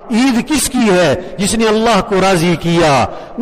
عید کس کی ہے؟ جس نے اللہ کو راضی کیا،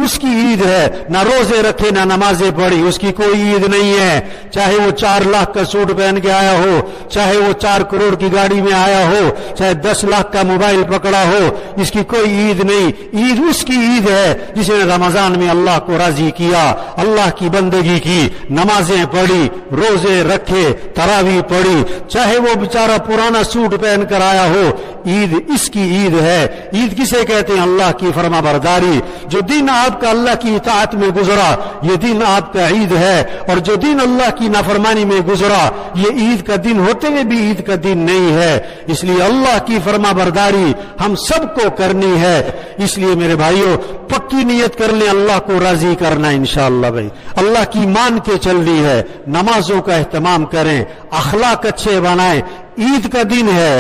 اس کی عید ہے۔ نہ روزے رکھے نہ نمازیں پڑھی، اس کی کوئی عید نہیں ہے۔ چاہے وہ 4 لاکھ کا سوٹ پہن کے آیا ہو، چاہے وہ 4 کروڑ کی گاڑی میں آیا ہو، چاہے 10 لاکھ کا موبائل پکڑا ہو، اس کی کوئی عید نہیں۔ عید اس کی عید ہے جس نے رمضان میں اللہ کو راضی کیا، اللہ کی بندگی کی، نمازیں پڑھی، روزے رکھے، تراویح پڑھی، چاہے وہ بیچارہ پرانا سوٹ پہن کر آیا ہو، عید اس کی عید ہے۔ عید کسے کہتے ہیں؟ اللہ کی فرما برداری۔ جو دن آپ کا اللہ کی اطاعت میں گزرا یہ دن آپ کا عید ہے، اور جو دن اللہ کی نافرمانی میں گزرا یہ عید کا دن ہوتے ہوئے بھی عید کا دن نہیں ہے۔ اس لیے اللہ کی فرما برداری ہم سب کو کرنی ہے۔ اس لیے میرے بھائیوں پکی نیت کر لیں اللہ کو راضی کرنا انشاءاللہ۔ بھائی اللہ کی مان کے چلنی ہے، نمازوں کا اہتمام کریں، اخلاق اچھے بنائیں۔ عید کا دن ہے،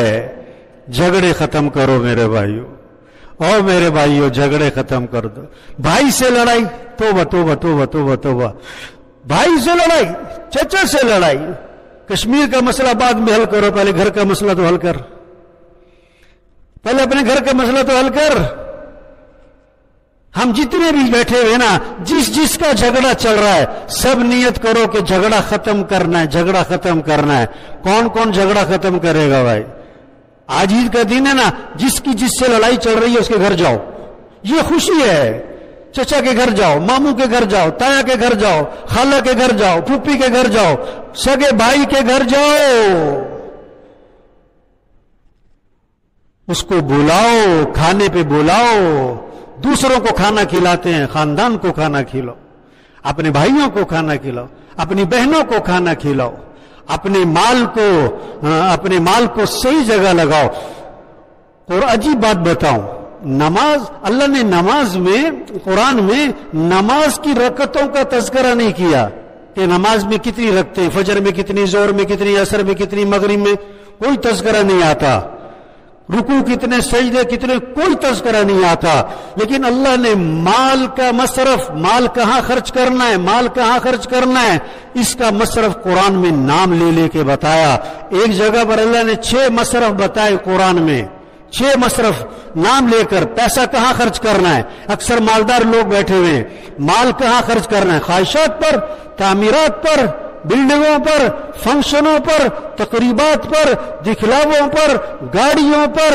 جھگڑے ختم کرو میرے بھائیوں، اور میرے بھائیوں جھگڑے ختم کر دو۔ بھائی سے لڑائی، توبہ توبہ توبہ توبہ توبہ، بھائی سے لڑائی، چچا سے لڑائی۔ کشمیر کا مسئلہ بعد میں حل کرو، پہلے گھر کا مسئلہ تو حل کر، پہلے اپنے گھر کا مسئلہ تو حل کر۔ ہم جتنے بھی بیٹھے ہوئے نا، جس کا جھگڑا چل رہا ہے سب نیت کرو کہ جھگڑا ختم کرنا ہے، جھگڑا ختم کرنا ہے۔ کون کون جھگڑا ختم کرے گا بھائی؟ آج عید کا دن ہے نا، جس سے لڑائی چل رہی ہے اس کے گھر جاؤ، یہ خوشی ہے۔ چچا کے گھر جاؤ، ماموں کے گھر جاؤ، تایا کے گھر جاؤ، خالہ کے گھر جاؤ، پھوپھی کے گھر جاؤ، سگے بھائی کے گھر جاؤ، اس کو بلاؤ، کھانے پہ بلاؤ۔ دوسروں کو کھانا کھلاتے ہیں، خاندان کو کھانا کھلاؤ، اپنے بھائیوں کو کھانا کھلاؤ، اپنی بہنوں کو کھانا کھلاؤ، اپنے مال کو صحیح جگہ لگاؤ۔ اور عجیب بات بتاؤں، نماز، اللہ نے نماز میں، قرآن میں نماز کی رکعتوں کا تذکرہ نہیں کیا کہ نماز میں کتنی رکعتیں ہیں، فجر میں کتنی، ظہر میں کتنی، عصر میں کتنی، مغرب میں کوئی تذکرہ نہیں آتا، رکوع کتنے، سجدے کتنے، کوئی تذکرہ نہیں آتا۔ لیکن اللہ نے مال کا مصرف، مال کہاں خرچ کرنا ہے، مال کہاں خرچ کرنا ہے، اس کا مصرف قرآن میں نام لے کے بتایا۔ ایک جگہ پر اللہ نے 6 مصرف بتائے قرآن میں، 6 مصرف نام لے کر، پیسہ کہاں خرچ کرنا ہے۔ اکثر مالدار لوگ بیٹھے ہوئے ہیں، مال کہاں خرچ کرنا ہے؟ خواہشات پر، تعمیرات پر، بلڈنگوں پر، فنکشنوں پر، تقریبات پر، دکھلاووں پر، گاڑیوں پر۔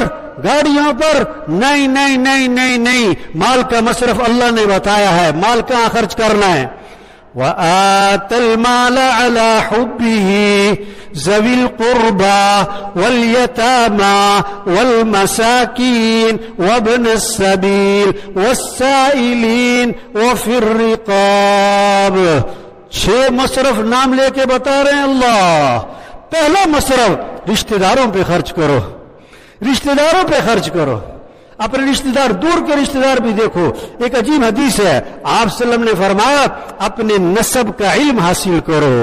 نہیں نہیں نہیں نہیں نہیں، مال کا مصرف اللہ نے بتایا ہے، مال کہاں خرچ کرنا ہے۔ وَآتَ الْمَالَ عَلَى حُبِّهِ ذَوِي الْقُرْبَى وَالْيَتَامَى وَالْمَسَاكِينِ وَابْنَ السَّبِيلِ وَالسَّائِلِينَ وَفِي الرِّقَابِ۔ 6 مصرف نام لے کے بتا رہے ہیں اللہ۔ پہلا مصرف رشتہ داروں پہ خرچ کرو، رشتہ داروں پہ خرچ کرو، اپنے رشتہ دار، دور کے رشتہ دار بھی دیکھو۔ ایک عجیب حدیث ہے، آپ صلی اللہ علیہ وسلم نے فرمایا اپنے نسب کا علم حاصل کرو،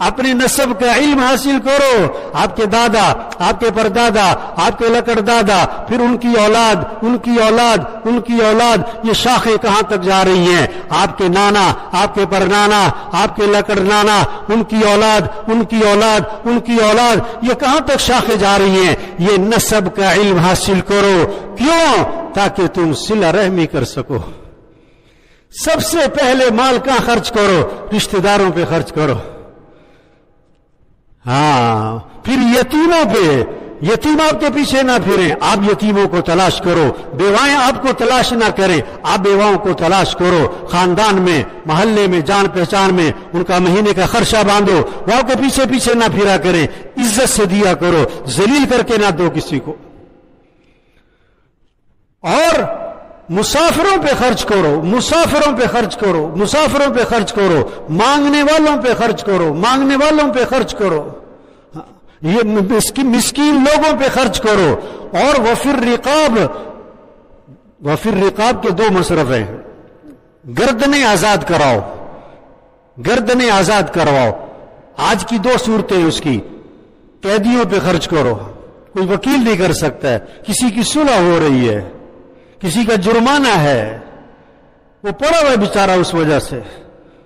اپنے نسب کا علم حاصل کرو۔ آپ کے دادا، آپ کے پردادا، آپ کے لکڑ دادا، پھر ان کی اولاد، ان کی اولاد، ان کی اولاد، یہ شاخیں کہاں تک جا رہی ہیں؟ آپ کے نانا، آپ کے پرنانا، آپ کے لکڑ نانا، ان کی اولاد، ان کی اولاد، ان کی اولاد، یہ کہاں تک شاخیں جا رہی ہیں؟ یہ نسب کا علم حاصل کرو۔ کیوں؟ تاکہ تم صلہ رحمی کر سکو۔ سب سے پہلے مال کہاں خرچ کرو؟ رشتہ داروں پہ خرچ کرو۔ ہاں، پھر یتیموں پہ، یتیم آپ کے پیچھے نہ پھریں، آپ یتیموں کو تلاش کرو۔ بیوائیں آپ کو تلاش نہ کریں، آپ بیواؤں کو تلاش کرو۔ خاندان میں، محلے میں، جان پہچان میں ان کا مہینے کا خرچہ باندھو، وہ آپ کے پیچھے پیچھے نہ پھرا کریں، عزت سے دیا کرو، ذلیل کر کے نہ دو کسی کو۔ اور مسافروں پہ خرچ کرو، مسافروں پہ خرچ کرو، مسافروں پہ خرچ کرو، مانگنے والوں پہ خرچ کرو، مانگنے والوں پہ خرچ کرو، یہ مسکین لوگوں پہ خرچ کرو۔ اور وفر رقاب، وفر رقاب کے 2 مصرف ہیں، گردنیں آزاد کراؤ، گردنیں آزاد کرواؤ۔ آج کی 2 صورتیں اس کی، قیدیوں پہ خرچ کرو، کوئی وکیل نہیں کر سکتا ہے، کسی کی صلح ہو رہی ہے، کسی کا جرمانہ ہے، وہ پڑا ہوا ہے بیچارہ، اس وجہ سے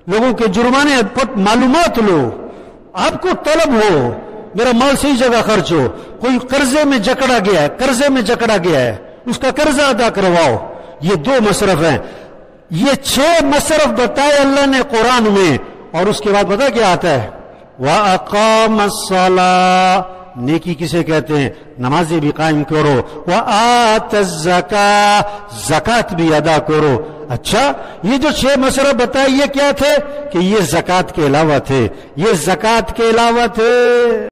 لوگوں کے جرمانے، معلومات لو، آپ کو طلب ہو میرا مال صحیح جگہ خرچ ہو۔ کوئی قرضے میں جکڑا گیا ہے، قرضے میں جکڑا گیا ہے، اس کا قرضہ ادا کرواؤ. یہ 2 مصرف ہیں. یہ 6 مصرف بتائے اللہ نے قرآن میں, اور اس کے بعد پتا کیا آتا ہے؟ وَأَقَامَ الصَّلَاةَ, نیکی کسے کہتے ہیں؟ نمازیں بھی قائم کرو. وَآتَ الزَّكَاةَ, زکات بھی ادا کرو. اچھا, یہ جو 6 مصرف بتائے یہ کیا تھے؟ کہ یہ زکات کے علاوہ تھے, یہ زکات کے علاوہ تھے.